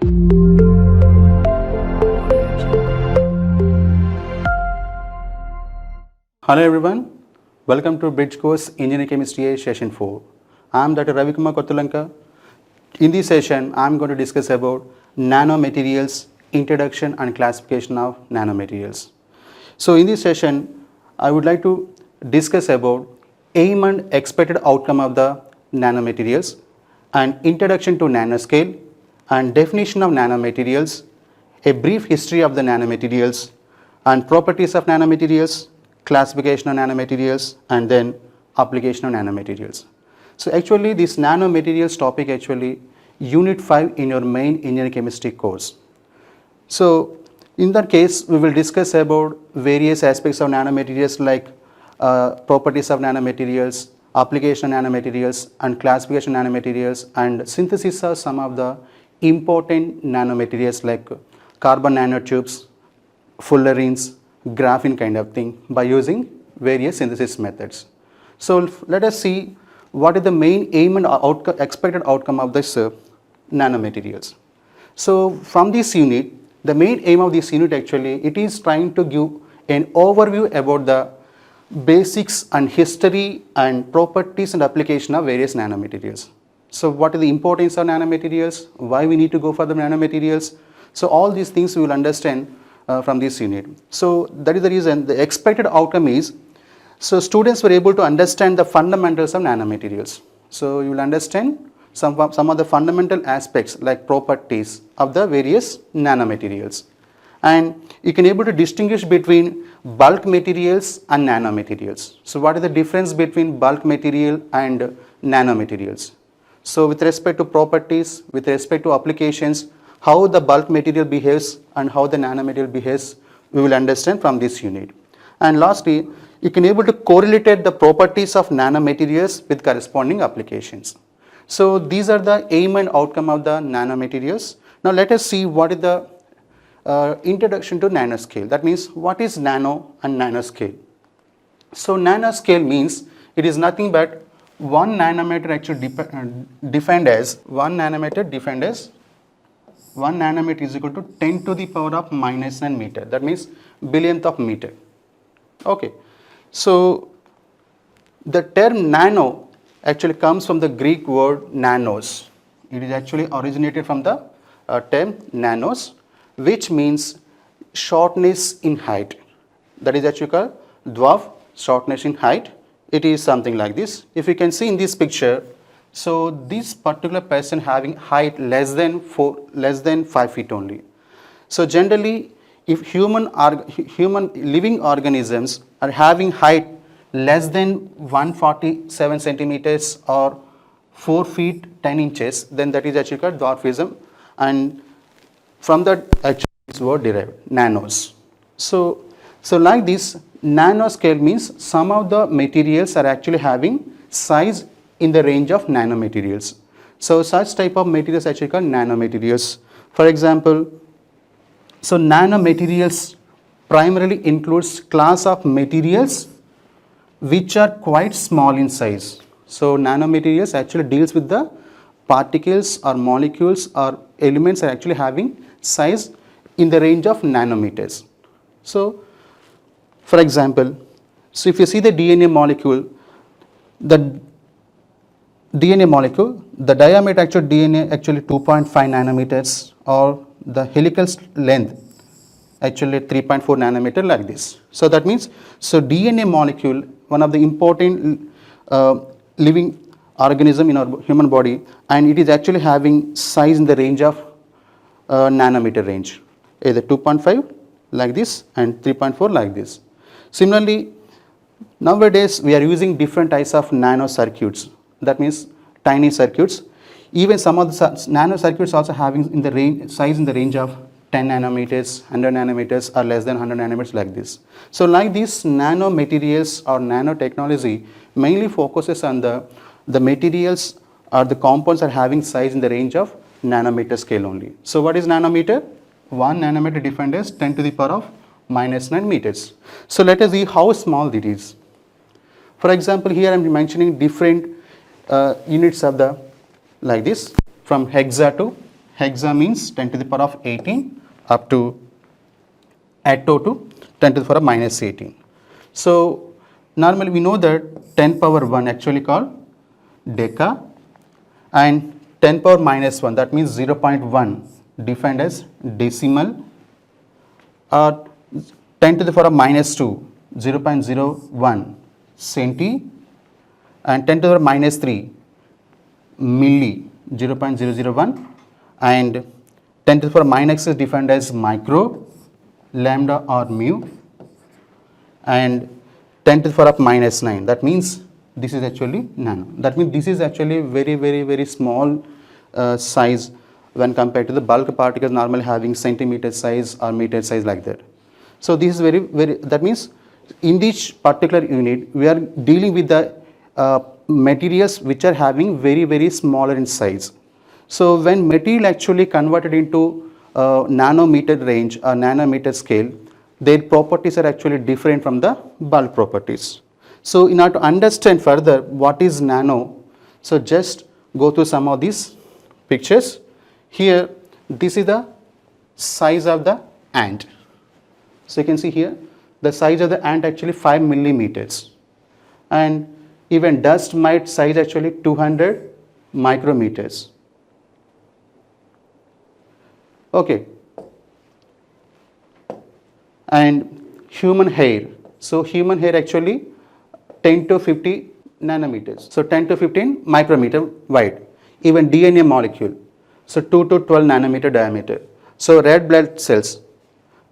Hello everyone, welcome to Bridge Course Engineering Chemistry Session 4. I am Dr. Ravikumar Kottulanka. In this session, I am going to discuss about nanomaterials, introduction and classification of nanomaterials. So in this session, I would like to discuss about aim and expected outcome of the nanomaterials and introduction to nanoscale and definition of nanomaterials, a brief history of the nanomaterials and properties of nanomaterials, classification of nanomaterials and then application of nanomaterials. So actually this nanomaterials topic actually unit 5 in your main engineering chemistry course. So in that case we will discuss about various aspects of nanomaterials like properties of nanomaterials, application of nanomaterials and classification of nanomaterials and synthesis of some of the important nanomaterials like carbon nanotubes, fullerenes, graphene kind of thing by using various synthesis methods. So let us see what is the main aim and expected outcome of this nanomaterials. So from this unit, the main aim of this unit actually it is trying to give an overview about the basics and history and properties and application of various nanomaterials. So what is the importance of nanomaterials, why we need to go for the nanomaterials. So all these things we will understand from this unit. So that is the reason the expected outcome is, so students were able to understand the fundamentals of nanomaterials. So you will understand some of the fundamental aspects like properties of the various nanomaterials. And you can able to distinguish between bulk materials and nanomaterials. So what is the difference between bulk material and nanomaterials? So with respect to properties, with respect to applications, how the bulk material behaves and how the nanomaterial behaves, we will understand from this unit. And lastly, you can able to correlate the properties of nanomaterials with corresponding applications. So these are the aim and outcome of the nanomaterials. Now let us see what is the introduction to nanoscale. That means what is nano and nanoscale. So nanoscale means it is nothing but 1 nanometer actually defined as 1 nanometer is equal to 10 to the power of minus 9 meter. That means billionth of meter. Okay. So the term nano actually comes from the Greek word nanos. It is actually originated from the term nanos, which means shortness in height. That is actually called dwarf, shortness in height. It is something like this. If you can see in this picture, so this particular person having height less than 5 feet only. So generally, if human living organisms are having height less than 147 centimeters or 4 feet 10 inches, then that is actually called dwarfism, and from that actually this word derived, nanos. So like this, nanoscale means some of the materials are actually having size in the range of nanomaterials. So such type of materials actually called nanomaterials. For example, so nanomaterials primarily includes class of materials which are quite small in size. So nanomaterials actually deals with the particles or molecules or elements are actually having size in the range of nanometers. So for example, so if you see the DNA molecule, the diameter actual DNA actually 2.5 nanometers or the helical length actually 3.4 nanometer like this. So that means, so DNA molecule, one of the important living organism in our human body, and it is actually having size in the range of nanometer range, either 2.5 like this and 3.4 like this. Similarly, nowadays we are using different types of nano circuits. That means tiny circuits. Even some of the nano circuits also having in the range, size in the range of 10 nanometers, 100 nanometers or less than 100 nanometers like this. So like this nanomaterials or nanotechnology mainly focuses on the materials or the compounds are having size in the range of nanometer scale only. So what is nanometer? 1 nanometer defined as 10 to the power of minus 9 meters. So let us see how small it is. For example, here I am mentioning different units of the like this, from hexa to Hexa means 10 to the power of 18 up to atto to 10 to the power of minus 18. So normally we know that 10 power 1 actually called deca, and 10 power minus 1, that means 0.1 defined as decimal, or 10 to the power of minus 2, 0.01 centi, and 10 to the power minus 3 milli, 0.001, and 10 to the power minus is defined as micro, lambda or mu, and 10 to the power of minus 9, that means this is actually nano. That means this is actually very small size when compared to the bulk particles normally having centimeter size or meter size like that. So this is very, that means in this particular unit we are dealing with the materials which are having very smaller in size. So when material actually converted into nanometer range or nanometer scale, their properties are actually different from the bulk properties. So in order to understand further what is nano, so just go through some of these pictures. Here this is the size of the ant. So you can see here the size of the ant actually 5 millimeters, and even dust mite size actually 200 micrometers. Okay. And human hair. So human hair actually 10 to 50 nanometers. So 10 to 15 micrometer wide. Even DNA molecule. So 2 to 12 nanometer diameter. So red blood cells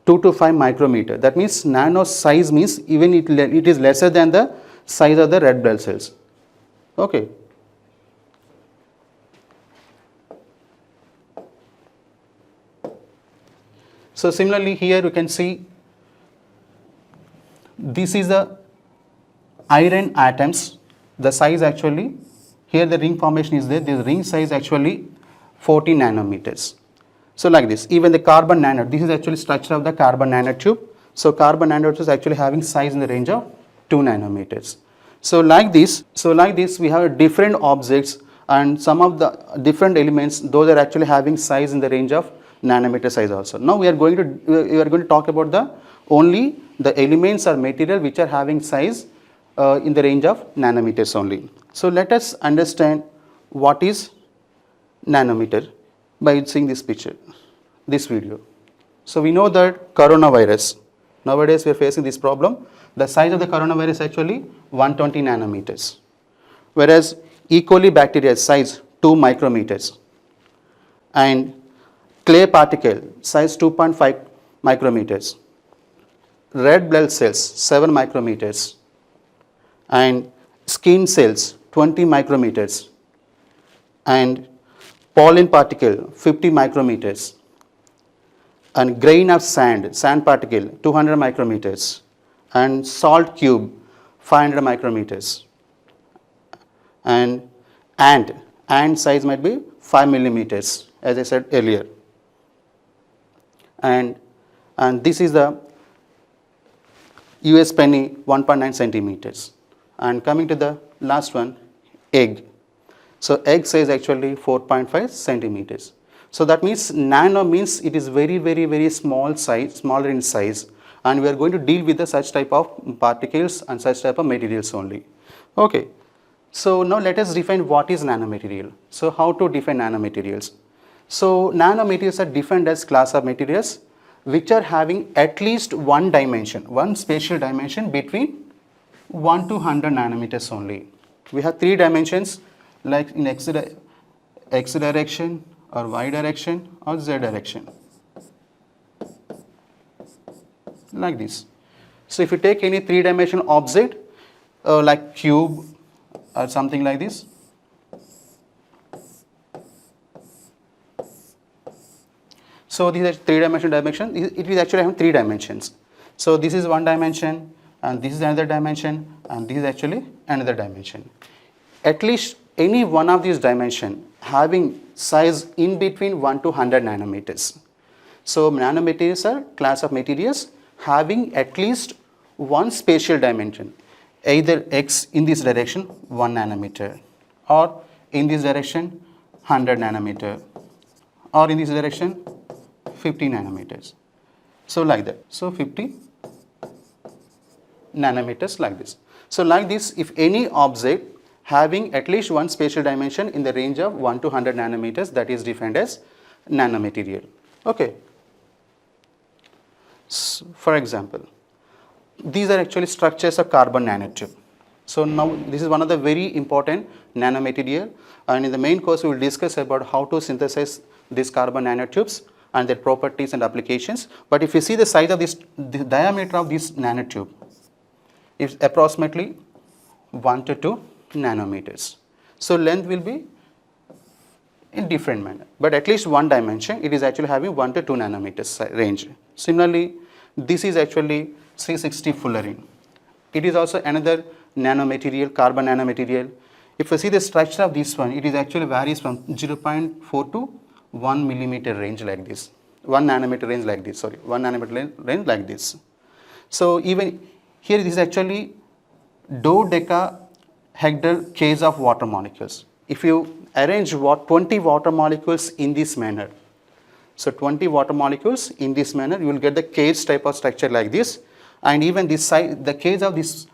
2 to 5 micrometer. That means nano size means even it is lesser than the size of the red blood cells. Okay. So similarly here you can see this is the iron atoms. The size actually, here the ring formation is there, the ring size actually 40 nanometers. So like this, even the carbon nanotube, this is actually structure of the carbon nanotube. So carbon nanotube is actually having size in the range of 2 nanometers. So like this we have different objects, and some of the different elements, those are actually having size in the range of nanometer size also. Now we are going to talk about the only the elements or material which are having size in the range of nanometers only. So let us understand what is nanometer by seeing this picture, this video. So we know that coronavirus, nowadays we are facing this problem. The size of the coronavirus is actually 120 nanometers, whereas E. coli bacteria size 2 micrometers, and clay particle size 2.5 micrometers, red blood cells 7 micrometers, and skin cells 20 micrometers, and pollen particle 50 micrometers, and grain of sand particle 200 micrometers, and salt cube 500 micrometers, and ant size might be 5 millimeters as I said earlier, and this is the US penny 1.9 centimeters. And coming to the last one, egg. So egg size actually 4.5 centimeters. So that means nano means it is very small size, smaller in size, and we are going to deal with the such type of particles and such type of materials only. Okay. So now let us define what is nanomaterial. So how to define nanomaterials? So nanomaterials are defined as class of materials which are having at least one dimension, one spatial dimension between 1 to 100 nanometers only. We have 3 dimensions like in x direction or y direction or z direction, like this. So if you take any 3-dimensional object like cube or something like this, so these are 3-dimensional dimension. It is actually having 3 dimensions. So this is 1 dimension, and this is another dimension, and this is actually another dimension. At least any one of these dimension having size in between 1 to 100 nanometers. So nanomaterials are class of materials having at least one spatial dimension, either x in this direction 1 nanometer, or in this direction 100 nanometer, or in this direction 50 nanometers. So like that. So 50 nanometers like this. So like this, if any object having at least one spatial dimension in the range of 1 to 100 nanometers, that is defined as nanomaterial. Okay. So for example, these are actually structures of carbon nanotube. So now this is one of the very important nanomaterial, and in the main course we will discuss about how to synthesize these carbon nanotubes and their properties and applications. But if you see the size of this, the diameter of this nanotube is approximately 1 to 2 nanometers. So length will be in different manner, but at least one dimension it is actually having 1 to 2 nanometers range. Similarly, this is actually 360 fullerene. It is also another nanomaterial, carbon nanomaterial. If you see the structure of this one, it is actually varies from 0.4 to 1 millimeter range like this, 1 nanometer range like this, 1 nanometer range like this. So even here this is actually dodecahedral cage of water molecules. If you arrange 20 water molecules in this manner, so 20 water molecules in this manner, you will get the cage type of structure like this, and even this size, the cage of this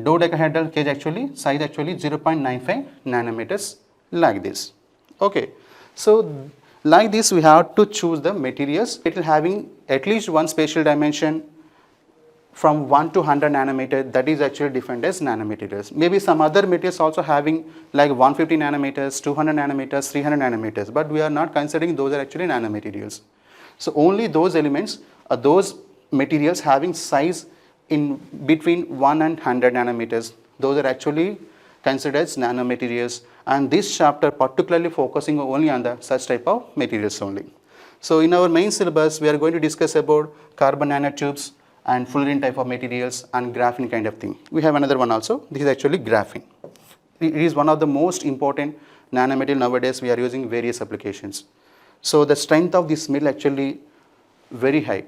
dodecahedral cage actually size actually 0.95 nanometers like this. Okay, so like this we have to choose the materials. It is having at least one spatial dimension from 1 to 100 nanometer, that is actually defined as nanomaterials. Maybe some other materials also having like 150 nanometers, 200 nanometers, 300 nanometers, but we are not considering those are actually nanomaterials. So only those elements are those materials having size in between 1 and 100 nanometers, those are actually considered as nanomaterials, and this chapter particularly focusing only on the such type of materials only. So in our main syllabus we are going to discuss about carbon nanotubes and fullerene type of materials and graphene kind of thing. We have another one also, this is actually graphene. It is one of the most important nanomaterial nowadays, we are using various applications. So the strength of this mill actually very high.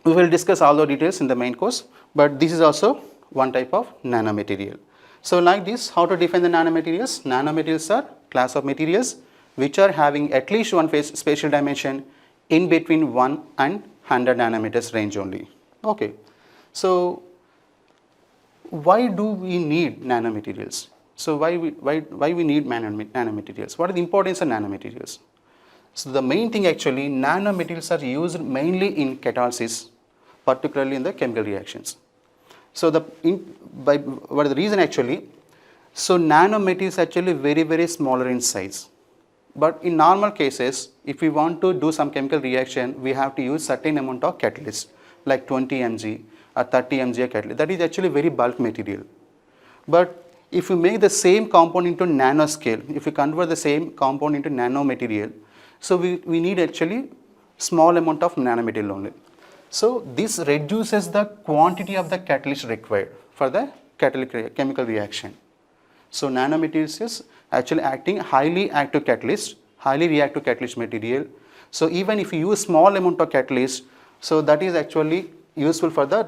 We will discuss all the details in the main course, but this is also one type of nanomaterial. So like this, how to define the nanomaterials? Nanomaterials are class of materials which are having at least one spatial dimension in between 1 and 100 nanometers range only. Okay, so why do we need nanomaterials? So why we need nanomaterials? What is the importance of nanomaterials? So the main thing actually, nanomaterials are used mainly in catalysis, particularly in the chemical reactions. So what is the reason actually? So nanomaterials actually very smaller in size. But in normal cases, if we want to do some chemical reaction, we have to use certain amount of catalyst, like 20 mg or 30 mg catalyst. That is actually very bulk material. But if you make the same compound into nanoscale, if you convert the same compound into nanomaterial, so we need actually small amount of nanomaterial only. So this reduces the quantity of the catalyst required for the chemical reaction. So nanomaterials is actually acting highly active catalyst, highly reactive catalyst material. So even if you use small amount of catalyst, so that is actually useful for the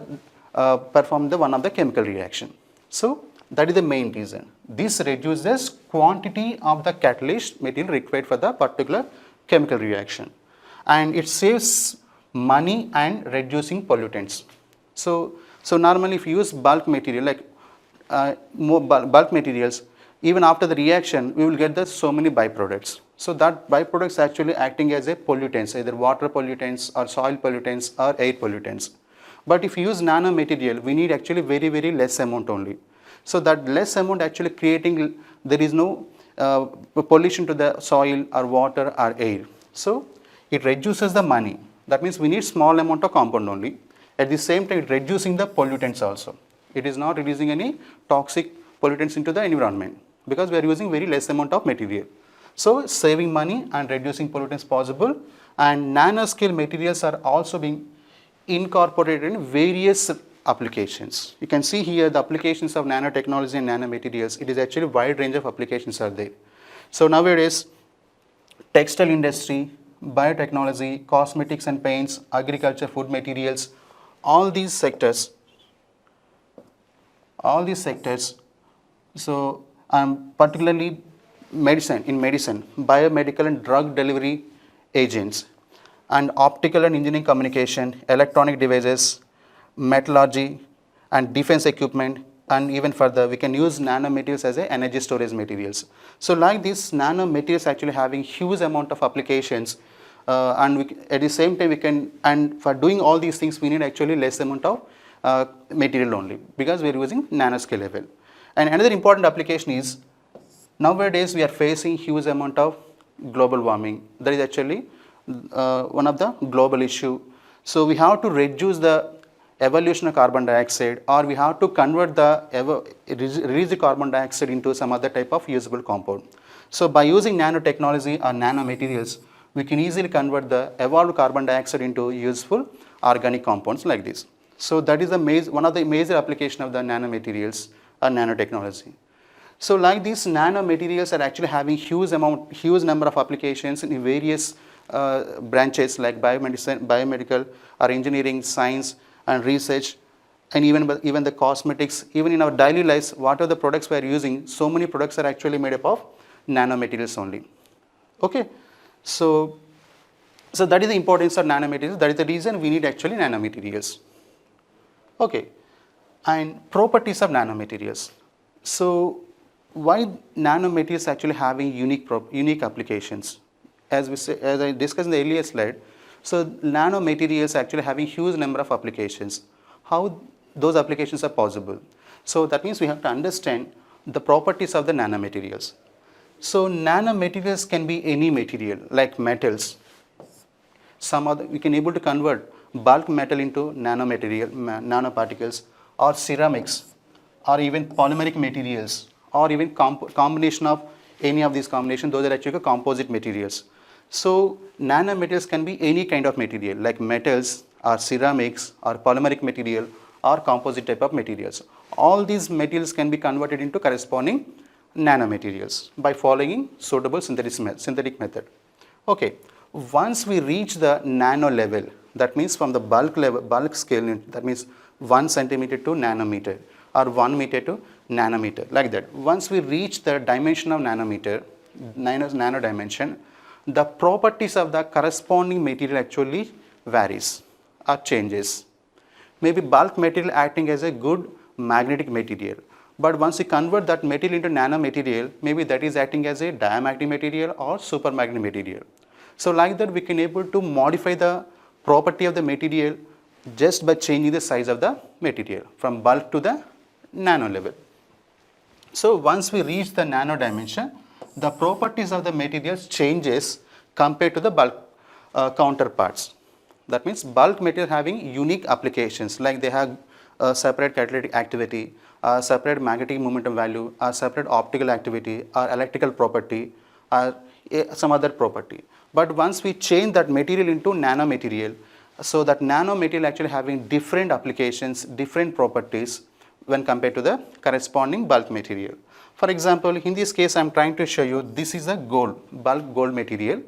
perform the one of the chemical reaction. So that is the main reason. This reduces quantity of the catalyst material required for the particular chemical reaction, and it saves money and reducing pollutants. So normally if you use bulk material like more bulk materials, even after the reaction we will get so many byproducts. So that byproducts actually acting as a pollutants, either water pollutants or soil pollutants or air pollutants. But if you use nanomaterial, we need actually very less amount only. So that less amount actually creating, there is no pollution to the soil or water or air. So it reduces the money. That means we need small amount of compound only. At the same time, reducing the pollutants also. It is not releasing any toxic pollutants into the environment because we are using very less amount of material. So saving money and reducing pollutants possible, and nanoscale materials are also being incorporated in various applications. You can see here the applications of nanotechnology and nanomaterials. It is actually a wide range of applications are there. So nowadays, textile industry, biotechnology, cosmetics and paints, agriculture, food materials, all these sectors, so particularly medicine, biomedical and drug delivery agents, and optical and engineering communication, electronic devices, metallurgy, and defense equipment, and even further, we can use nanomaterials as a energy storage materials. So like this, nanomaterials actually having huge amount of applications, and at the same time we can, and for doing all these things, we need actually less amount of material only, because we are using nanoscale level. And another important application is, nowadays we are facing huge amount of global warming. That is actually one of the global issue. So we have to reduce the evolution of carbon dioxide, or we have to convert the released carbon dioxide into some other type of usable compound. So by using nanotechnology or nanomaterials, we can easily convert the evolved carbon dioxide into useful organic compounds like this. So that is one of the major application of the nanomaterials or nanotechnology. So like these nanomaterials are actually having huge number of applications in various branches like biomedicine, biomedical or engineering, science and research, and even the cosmetics. Even in our daily lives, what are the products we are using, so many products are actually made up of nanomaterials only. Okay, so that is the importance of nanomaterials. That is the reason we need actually nanomaterials. Okay, and properties of nanomaterials. So why nanomaterials actually having unique applications? As I discussed in the earlier slide, so nanomaterials actually having huge number of applications. How those applications are possible? So that means we have to understand the properties of the nanomaterials. So nanomaterials can be any material, like metals. We can able to convert bulk metal into nanoparticles, or ceramics, or even polymeric materials, or even combination of any of these combinations. Those are actually composite materials. So nanomaterials can be any kind of material, like metals or ceramics or polymeric material or composite type of materials. All these materials can be converted into corresponding nanomaterials by following suitable synthetic method. Okay, once we reach the nano level, that means from the bulk scale, that means 1 centimeter to nanometer, or 1 meter to nanometer, like that. Once we reach the dimension of nano dimension, the properties of the corresponding material actually varies or changes. Maybe bulk material acting as a good magnetic material, but once you convert that material into nanomaterial, maybe that is acting as a diamagnetic material or supermagnetic material. So like that, we can able to modify the property of the material just by changing the size of the material from bulk to the nano level. So once we reach the nano dimension, the properties of the materials changes compared to the bulk counterparts. That means bulk material having unique applications, like they have separate catalytic activity, separate magnetic momentum value, separate optical activity, or electrical property, or some other property. But once we change that material into nanomaterial, so that nanomaterial actually having different applications, different properties when compared to the corresponding bulk material. For example, in this case I am trying to show you, this is a bulk gold material,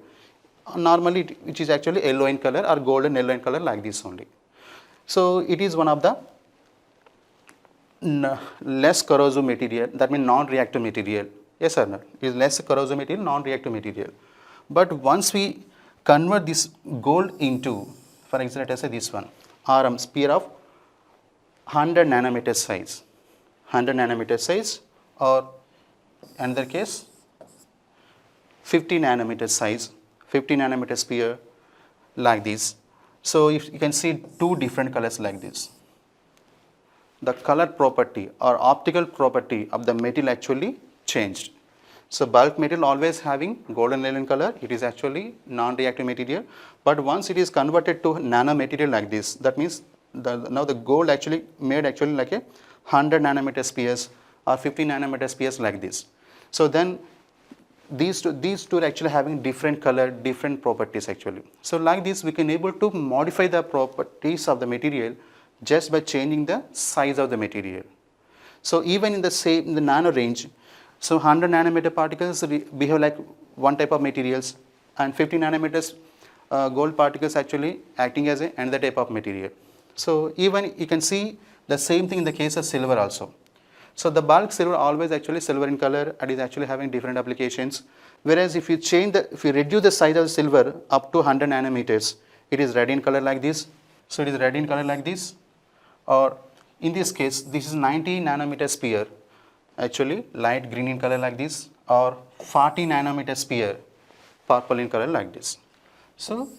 normally which is actually yellow in color or gold and yellow in color, like this only. So it is one of the less corrosive material, that means non-reactive material. Yes or no? It is less corrosive material, non-reactive material. But once we convert this gold into, for example, let us say this one, sphere of 100 nanometer size, 100 nanometer size, or another case 50 nanometer size, 50 nanometer sphere, like this. So if you can see two different colors like this. The color property or optical property of the material actually changed. So bulk material always having golden yellow in color, it is actually non-reactive material. But once it is converted to nanomaterial like this, that means now the gold actually made actually like a 100 nanometer spheres or 50 nanometer spheres like this. So then these two are actually having different color, different properties actually. So like this, we can able to modify the properties of the material just by changing the size of the material. So even in the nano range, so 100 nanometer particles behave like one type of materials, and 50 nanometers gold particles actually acting as another type of material. So even you can see the same thing in the case of silver also. So the bulk silver always actually silver in color and is actually having different applications. Whereas if you reduce the size of silver up to 100 nanometers, it is red in color like this. So it is red in color like this, or in this case, this is 90 nanometer sphere, actually light green in color like this, or 40 nanometer sphere, purple in color like this. So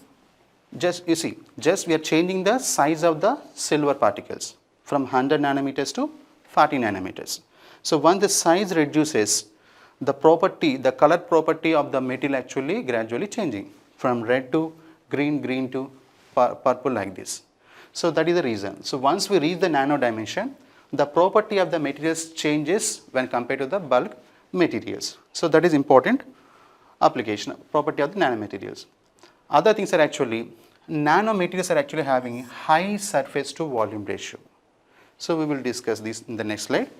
just you see, just we are changing the size of the silver particles from 100 nanometers to 40 nanometers. So once the size reduces, the color property of the material actually gradually changing from red to green, green to purple like this. So that is the reason. So once we reach the nano dimension, the property of the materials changes when compared to the bulk materials. So that is important application, property of the nanomaterials. Other things are actually, nanomaterials are actually having high surface to volume ratio. So we will discuss this in the next slide.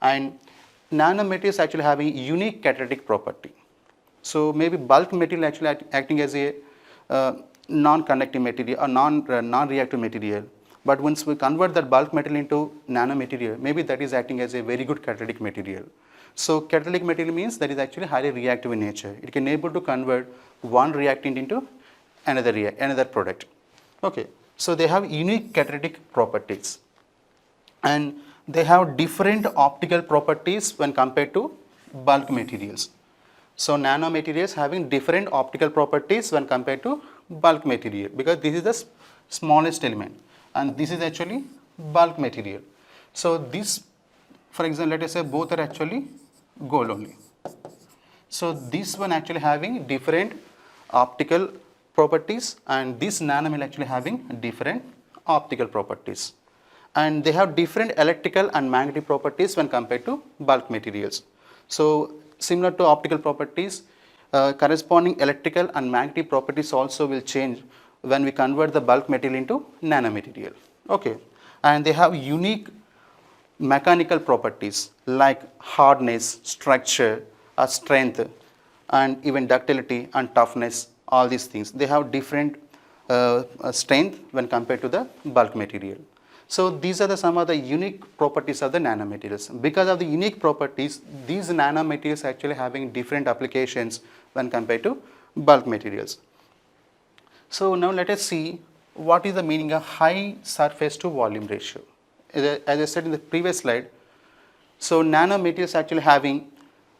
And nanomaterials actually having unique catalytic property. So maybe bulk material actually acting as a non-conducting material or non-reactive material. But once we convert that bulk material into nanomaterial, maybe that is acting as a very good catalytic material. So catalytic material means that is actually highly reactive in nature. It can able to convert one reactant into another product. Okay, so they have unique catalytic properties, and they have different optical properties when compared to bulk materials. So nanomaterials having different optical properties when compared to bulk material, because this is the smallest element and this is actually bulk material. So this, for example, let us say both are actually gold only. So this one actually having different optical properties, and this nanomaterial actually having different optical properties, and they have different electrical and magnetic properties when compared to bulk materials. So similar to optical properties, corresponding electrical and magnetic properties also will change when we convert the bulk material into nanomaterial. Okay, and they have unique mechanical properties like hardness, structure, strength, and even ductility and toughness. All these things, they have different strength when compared to the bulk material. So these are some of the unique properties of the nanomaterials. Because of the unique properties, these nanomaterials actually having different applications when compared to bulk materials. So now let us see what is the meaning of high surface to volume ratio. As I said in the previous slide, so nanomaterials actually having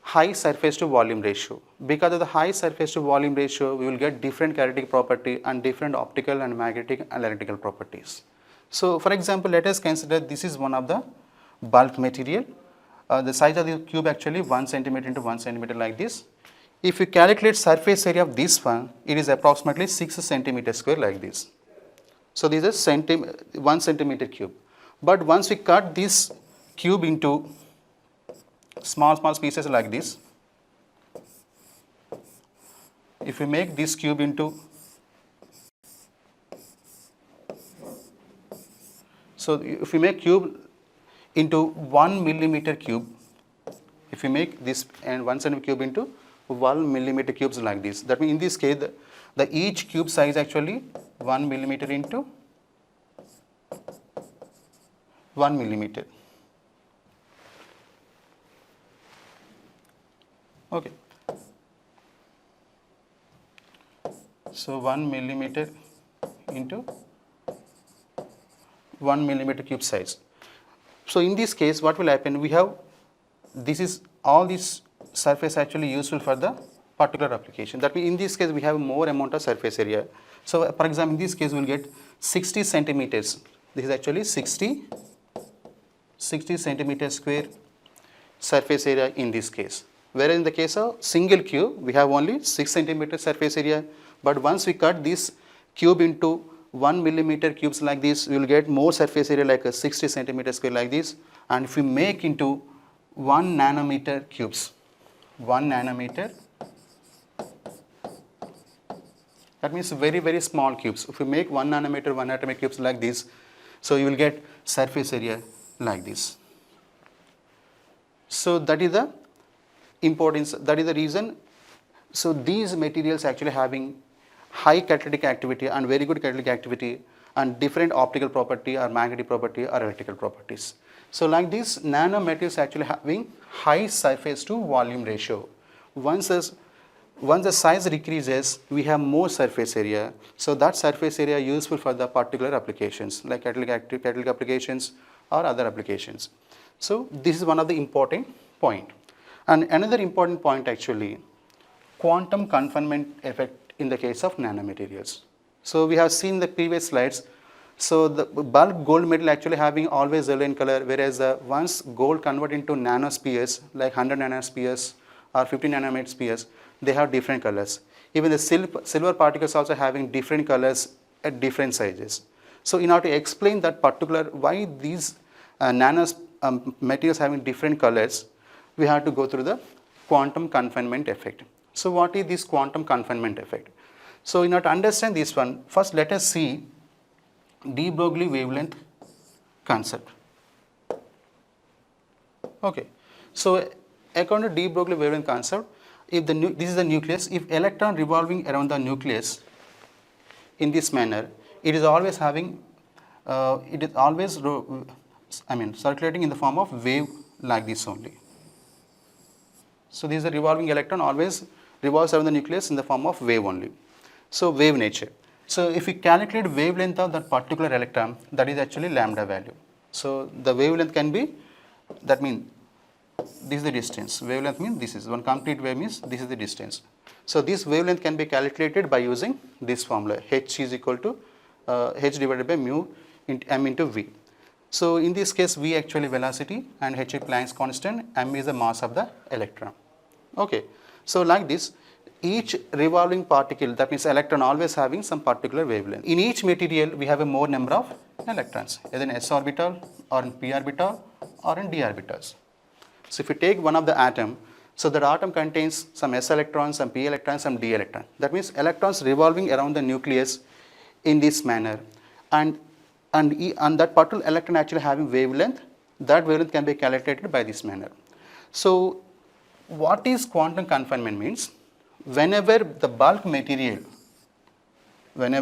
high surface to volume ratio. Because of the high surface to volume ratio, we will get different catalytic property and different optical and magnetic and electrical properties. So for example, let us consider this is one of the bulk material. The size of the cube actually 1 centimeter into 1 centimeter like this. If you calculate surface area of this one, it is approximately 6 centimeter square like this. So this is 1 centimeter cube. But once we cut this cube into small pieces like this, if we make this cube into, so if we make cube into 1 millimeter cube, if we make this and 1 centimeter cube into 1 millimeter cubes like this, that means in this case the each cube size actually 1 millimeter into 1 millimeter. Okay. So 1 millimeter into 1 millimeter cube size. So in this case, what will happen? We have all this surface actually useful for the particular application. That means in this case we have more amount of surface area. So for example, in this case we will get 60 centimeters. This is actually 60 centimeter square surface area in this case. Whereas in the case of single cube, we have only 6 centimeter surface area. But once we cut this cube into 1 millimeter cubes like this, we will get more surface area like a 60 centimeter square like this. And if we make into 1 nanometer cubes, 1 nanometer, that means very, very small cubes. If we make 1 nanometer, 1 atomic cubes like this, so you will get surface area like this. So that is the importance, that is the reason. So these materials actually having high catalytic activity and very good catalytic activity and different optical property or magnetic property or electrical properties. So like this, nanomaterials actually having high surface to volume ratio. Once the size decreases, we have more surface area. So that surface area useful for the particular applications like catalytic applications or other applications. So this is one of the important point. And another important point actually, quantum confinement effect in the case of nanomaterials. So we have seen the previous slides. So the bulk gold metal actually having always yellow in color, whereas once gold convert into nanospheres like 100 nanospheres or 50 nanometer spheres, they have different colors. Even the silver particles also having different colors at different sizes. So in order to explain that particular why these materials having different colors, we have to go through the quantum confinement effect. So what is this quantum confinement effect? So in order to understand this one, first let us see de Broglie wavelength concept. Okay. So according to de Broglie wavelength concept, if this is the nucleus, if electron revolving around the nucleus in this manner, it is always having, circulating in the form of wave like this only. So this is the revolving electron always revolves around the nucleus in the form of wave only. So wave nature. So if we calculate wavelength of that particular electron, that is actually lambda value. So the wavelength can be, that means this is the distance. Wavelength means this is one complete wave means this is the distance. So this wavelength can be calculated by using this formula, h is equal to h divided by mu into m into v. So in this case, v actually velocity and h is Planck's constant, m is the mass of the electron. Okay. So like this, each revolving particle, that means electron always having some particular wavelength. In each material, we have a more number of electrons, either in s orbital or in p orbital or in d orbitals. So if you take one of the atom, so that atom contains some s electrons, some p electrons, some d electrons. That means electrons revolving around the nucleus in this manner, and that particular electron actually having wavelength, that wavelength can be calculated by this manner. So what is quantum confinement means? Whenever the bulk material, let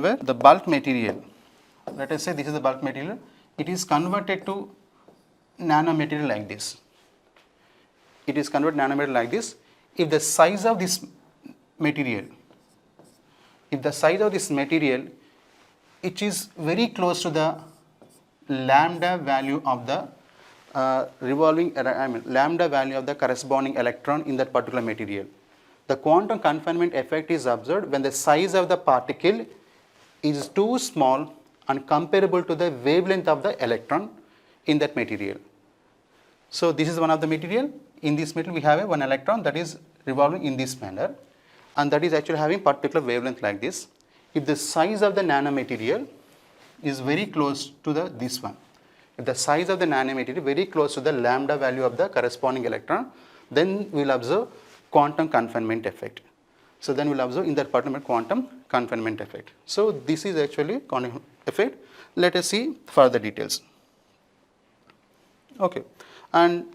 us say this is the bulk material, it is converted to nanomaterial like this. It is converted nanomaterial like this. If the size of this material, it is very close to the lambda value of the lambda value of the corresponding electron in that particular material. The quantum confinement effect is observed when the size of the particle is too small and comparable to the wavelength of the electron in that material. So this is one of the material. In this material, we have one electron that is revolving in this manner, and that is actually having particular wavelength like this. If the size of the nanomaterial is very close to this one, if the size of the nanomaterial very close to the lambda value of the corresponding electron, then we will observe quantum confinement effect. So then we will observe in that particular quantum confinement effect. So this is actually quantum effect. Let us see further details. Okay, and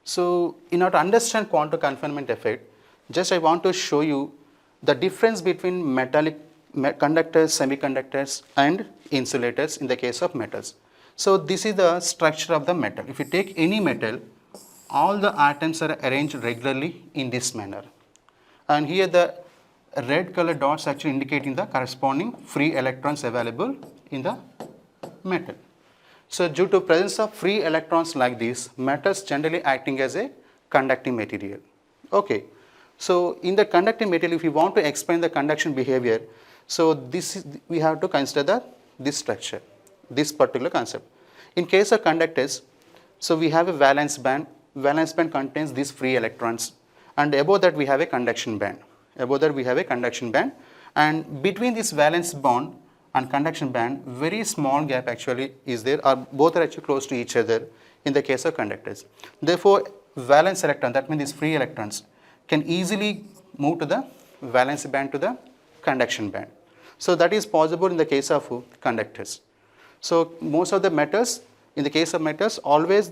so in order to understand quantum confinement effect, just I want to show you the difference between metallic conductors, semiconductors and insulators in the case of metals. So this is the structure of the metal. If you take any metal, all the atoms are arranged regularly in this manner, and here the red color dots actually indicating the corresponding free electrons available in the metal. So due to presence of free electrons like this, metals generally acting as a conducting material. Okay. So in the conducting material, if we want to explain the conduction behavior, so we have to consider this structure, this particular concept. In case of conductors, so we have a valence band. Valence band contains these free electrons, and above that we have a conduction band. And between this valence bond and conduction band, very small gap actually is there, or both are actually close to each other in the case of conductors. Therefore, valence electron, that means these free electrons, can easily move to the valence band to the conduction band. So that is possible in the case of conductors. So most of the metals, in the case of metals, always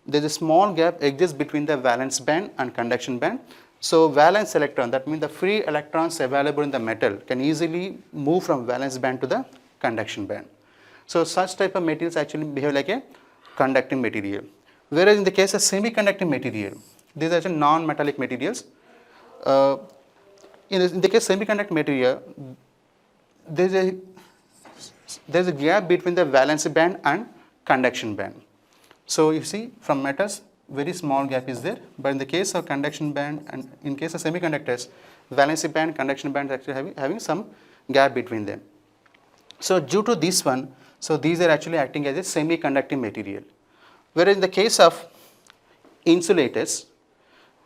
there is a small gap exists between the valence band and conduction band. So valence electron, that means the free electrons available in the metal, can easily move from valence band to the conduction band. So such type of materials actually behave like a conducting material. Whereas in the case of semiconducting material, these are actually non-metallic materials. Uh, in the case of semiconductor material, there is a gap between the valency band and conduction band. So you see from metals, very small gap is there, but in the case of conduction band and in case of semiconductors, valency band, conduction band actually having some gap between them. So due to this one, so these are actually acting as a semiconducting material. Whereas in the case of insulators,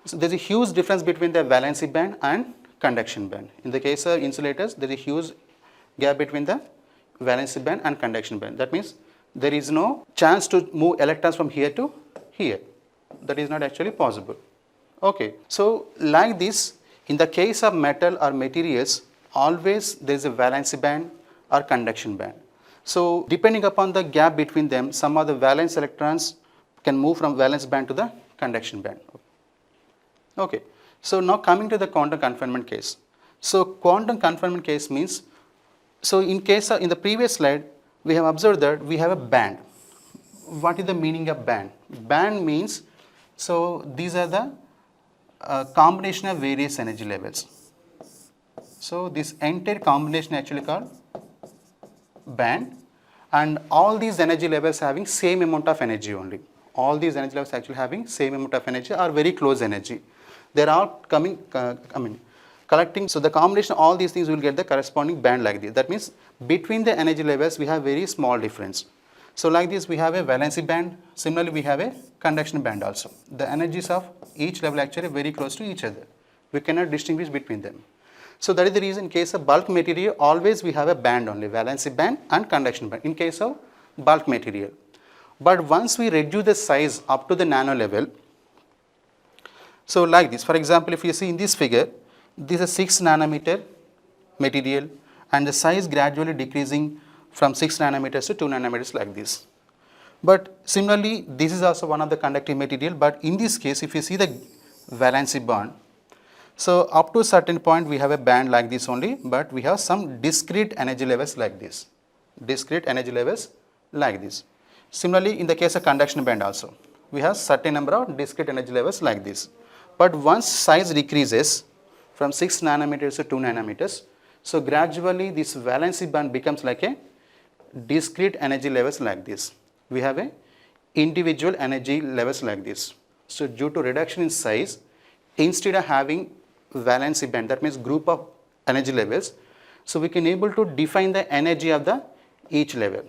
so there is a huge difference between the valency band and conduction band. In the case of insulators, there is a huge gap between the valency band and conduction band. That means there is no chance to move electrons from here to here. That is not actually possible. Okay. So like this, in the case of metal or materials, always there is a valency band or conduction band. So depending upon the gap between them, some of the valence electrons can move from valence band to the conduction band. Okay. So now coming to the quantum confinement case. So quantum confinement case means, so in case of, in the previous slide, we have observed that we have a band. What is the meaning of band? Band means, so these are the combination of various energy levels. So this entire combination actually called band, and all these energy levels having same amount of energy only. All these energy levels actually having same amount of energy or very close energy. They are all coming, collecting. So the combination of all these things will get the corresponding band like this. That means between the energy levels we have very small difference. So like this we have a valency band. Similarly we have a conduction band also. The energies of each level actually very close to each other. We cannot distinguish between them. So that is the reason in case of bulk material always we have a band only, valency band and conduction band in case of bulk material. But once we reduce the size up to the nano level, so like this, for example, if you see in this figure, this is 6 nanometer material and the size gradually decreasing from 6 nanometers to 2 nanometers like this. But similarly, this is also one of the conductive material, but in this case, if you see the valency bond, so up to a certain point we have a band like this only, but we have some discrete energy levels like this, discrete energy levels like this. Similarly, in the case of conduction band also, we have certain number of discrete energy levels like this. But once size decreases from 6 nanometers to 2 nanometers, so gradually this valency band becomes like a discrete energy levels like this. We have a individual energy levels like this. So due to reduction in size, instead of having valency band, that means group of energy levels, so we can able to define the energy of the each level.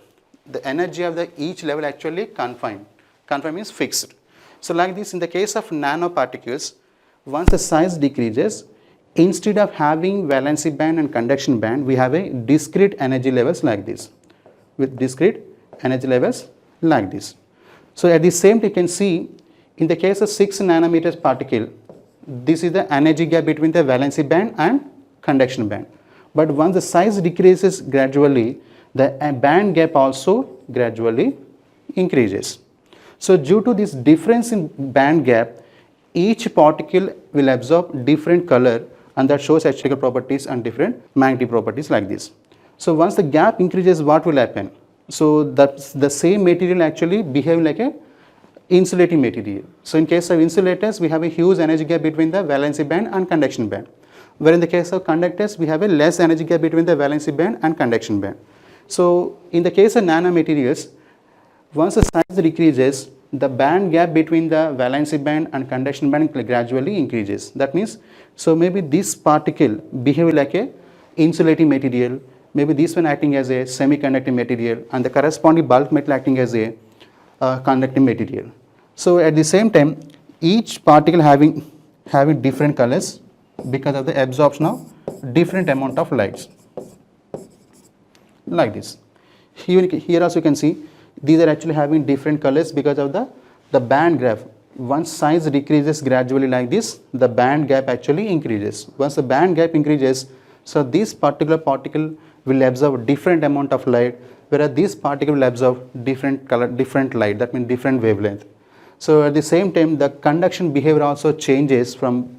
The energy of the each level actually confined. Confined means fixed. So like this, in the case of nanoparticles, once the size decreases, instead of having valency band and conduction band, we have a discrete energy levels like this, with discrete energy levels like this. So at the same time you can see in the case of 6 nanometers particle, this is the energy gap between the valency band and conduction band. But once the size decreases gradually, the band gap also gradually increases. So due to this difference in band gap, each particle will absorb different color, and that shows electrical properties and different magnetic properties like this. So once the gap increases, what will happen? So that's the same material actually behave like a insulating material. So in case of insulators, we have a huge energy gap between the valency band and conduction band. Where in the case of conductors, we have a less energy gap between the valency band and conduction band. So in the case of nanomaterials, once the size decreases, the band gap between the valency band and conduction band gradually increases. That means, so maybe this particle behave like a insulating material, maybe this one acting as a semiconducting material, and the corresponding bulk metal acting as a conducting material. So at the same time, each particle having different colors because of the absorption of different amount of lights, like this. Here also you can see these are actually having different colors because of the band gap. Once size decreases gradually like this, the band gap actually increases. Once the band gap increases, so this particular particle will absorb different amount of light, whereas this particle will absorb different color, different light, that means different wavelength. So at the same time, the conduction behavior also changes from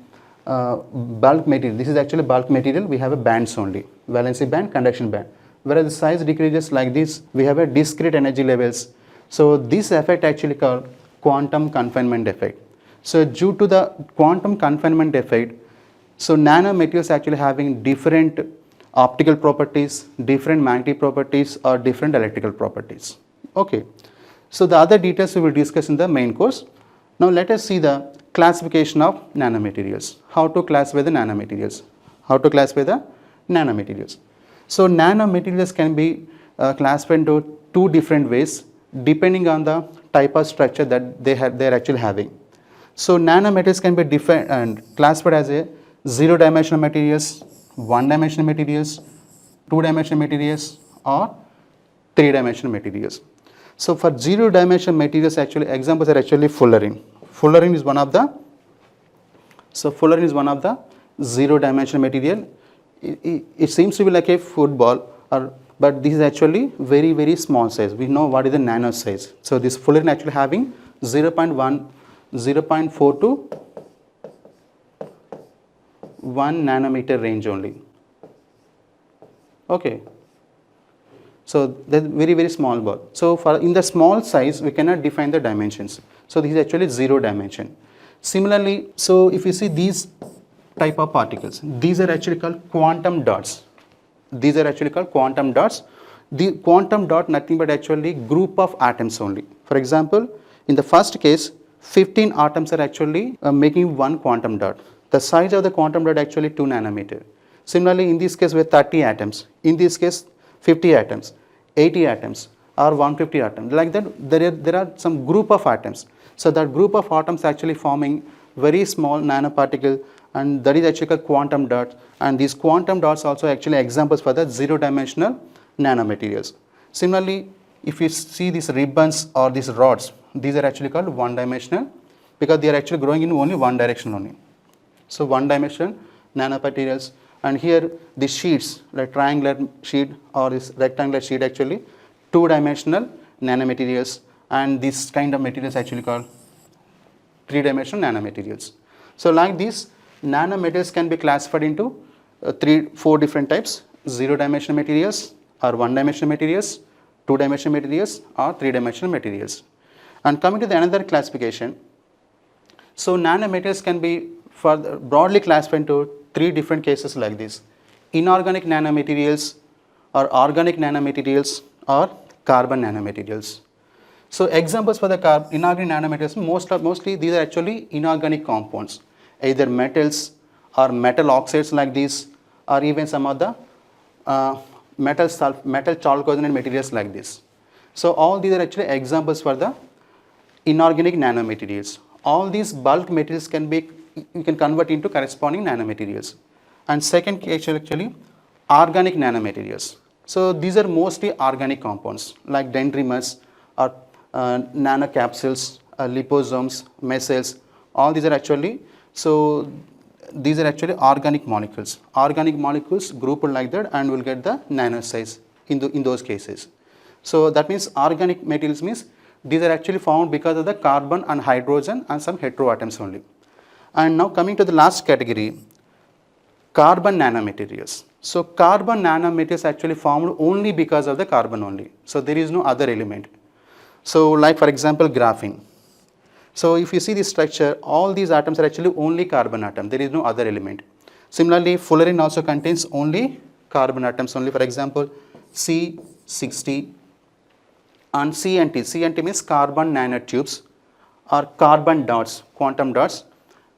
bulk material. This is actually bulk material, we have a bands only, valency band, conduction band. Whereas the size decreases like this, we have a discrete energy levels. So this effect actually called quantum confinement effect. So due to the quantum confinement effect, so nanomaterials actually having different optical properties, different magnetic properties, or different electrical properties. Okay. So the other details we will discuss in the main course. Now let us see the classification of nanomaterials. How to classify the nanomaterials? How to classify the nanomaterials? So nanomaterials can be classified into two different ways depending on the type of structure that they are actually having. So nanomaterials can be defined and classified as a zero-dimensional materials, one-dimensional materials, two-dimensional materials, or three-dimensional materials. So for zero-dimensional materials, actually examples are actually fullerene. Fullerene is one of the zero-dimensional material. It seems to be like a football, but this is actually very, very small size. We know what is the nano size. So this fullerene actually having 0.1, 0.4 to 1 nanometer range only. Okay. So that's very, very small ball. So for in the small size, we cannot define the dimensions. So this is actually zero dimension. Similarly, so if you see these type of particles, these are actually called quantum dots. These are actually called quantum dots. The quantum dot nothing but actually group of atoms only. For example, in the first case, 15 atoms are actually making one quantum dot. The size of the quantum dot actually 2 nanometer. Similarly, in this case, we have 30 atoms. In this case, 50 atoms, 80 atoms, or 150 atoms. Like that, there are some group of atoms. So that group of atoms actually forming very small nanoparticle, and that is actually called quantum dots. And these quantum dots also actually examples for the zero-dimensional nanomaterials. Similarly, if you see these ribbons or these rods, these are actually called one-dimensional because they are actually growing in only one direction only. So one-dimensional nanomaterials. And here the sheets like triangular sheet or this rectangular sheet actually two-dimensional nanomaterials, and this kind of materials actually called three-dimensional nanomaterials. So like this, nanomaterials can be classified into 4 different types: zero-dimensional materials or one-dimensional materials, two-dimensional materials, or three-dimensional materials. And coming to the another classification, so nanomaterials can be further broadly classified into 3 different cases like this: inorganic nanomaterials, or organic nanomaterials, or carbon nanomaterials. So examples for the inorganic nanomaterials, mostly these are actually inorganic compounds, either metals or metal oxides like this, or even some of the metal chalcogenate materials like this. So all these are actually examples for the inorganic nanomaterials. All these bulk materials you can convert into corresponding nanomaterials. And second case actually organic nanomaterials. So these are mostly organic compounds like dendrimers or nanocapsules, liposomes, micelles. All these are actually, so these are actually organic molecules. Organic molecules grouped like that and will get the nano size in those cases. So that means organic materials means these are actually found because of the carbon and hydrogen and some heteroatoms only. And now coming to the last category, carbon nanomaterials. So carbon nanomaterials actually formed only because of the carbon only. So there is no other element. So like for example graphene. So if you see this structure, all these atoms are actually only carbon atom. There is no other element. Similarly, fullerene also contains only carbon atoms only. For example, C60 and CNT. CNT means carbon nanotubes or carbon dots, quantum dots.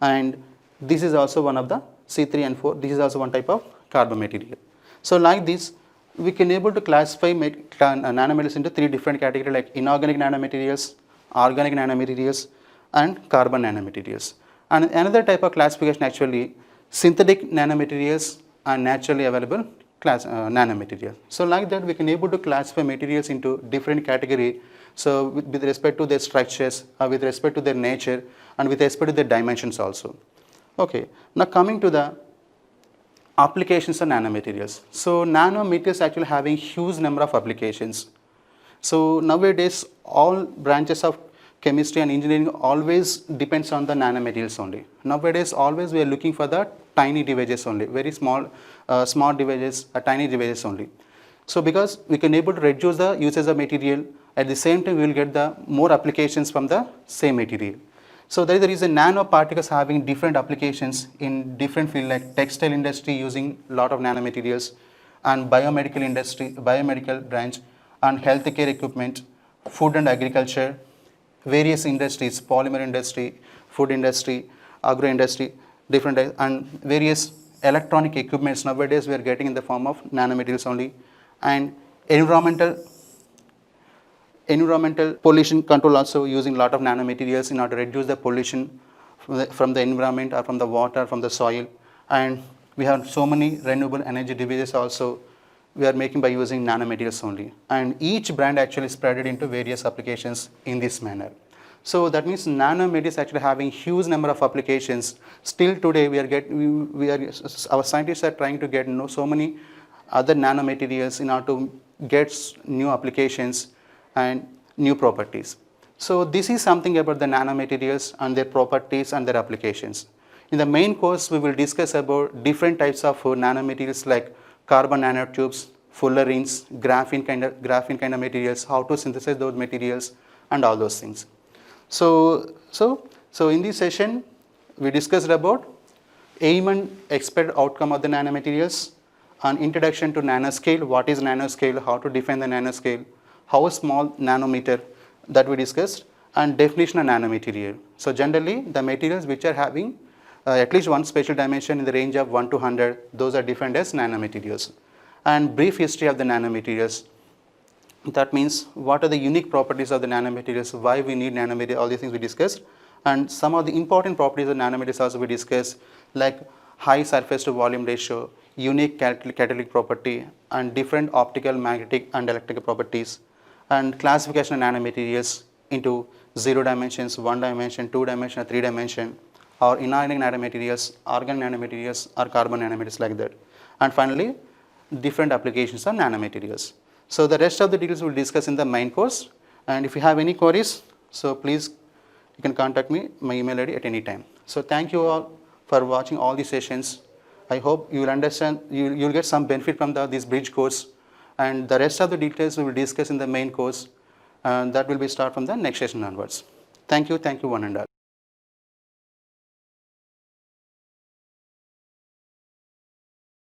And this is also one of the C3 and 4. This is also one type of carbon material. So like this, we can able to classify nanomaterials into 3 different categories like inorganic nanomaterials, organic nanomaterials, and carbon nanomaterials. And another type of classification actually synthetic nanomaterials and naturally available nanomaterial. So like that, we can able to classify materials into different categories. So with respect to their structures, with respect to their nature, and with respect to their dimensions also. Okay, now coming to the applications of nanomaterials. So nanomaterials actually having huge number of applications. So nowadays all branches of chemistry and engineering always depends on the nanomaterials only. Nowadays always we are looking for the tiny devices only, very small devices, tiny devices only. So because we can able to reduce the usage of material At the same time, we will get the more applications from the same material. So that is the reason nanoparticles having different applications in different fields, like textile industry using a lot of nanomaterials, and biomedical industry, biomedical branch, and healthcare equipment, food and agriculture, various industries, polymer industry, food industry, agro industry, different and various electronic equipments nowadays we are getting in the form of nanomaterials only, and environmental pollution control also using a lot of nanomaterials in order to reduce the pollution from the environment or from the water, from the soil. And we have so many renewable energy devices also we are making by using nanomaterials only. And each brand actually spread it into various applications in this manner. So that means nanomaterials actually having huge number of applications. Still today our scientists are trying to get so many other nanomaterials in order to get new applications and new properties. So this is something about the nanomaterials and their properties and their applications. In the main course, we will discuss about different types of nanomaterials like carbon nanotubes, fullerenes, graphene kind of materials, how to synthesize those materials, and all those things. So in this session, we discussed about aim and expected outcome of the nanomaterials, an introduction to nanoscale, what is nanoscale, how to define the nanoscale, how small nanometer that we discussed, and definition of nanomaterial. So generally, the materials which are having at least one spatial dimension in the range of 1 to 100, those are defined as nanomaterials. And brief history of the nanomaterials. That means what are the unique properties of the nanomaterials, why we need nanomaterials, all these things we discussed. And some of the important properties of nanomaterials also we discussed, like high surface to volume ratio, unique catalytic property, and different optical, magnetic, and electrical properties, and classification of nanomaterials into 0 dimensions, 1 dimension, 2 dimension, or 3 dimension, or inorganic nanomaterials, organic nanomaterials, or carbon nanomaterials, like that. And finally, different applications of nanomaterials. So the rest of the details we will discuss in the main course. And if you have any queries, so please you can contact me, my email ID at any time. So thank you all for watching all these sessions. I hope you will understand, you will get some benefit from this bridge course, and the rest of the details we will discuss in the main course, and that will be start from the next session onwards. Thank you one and all.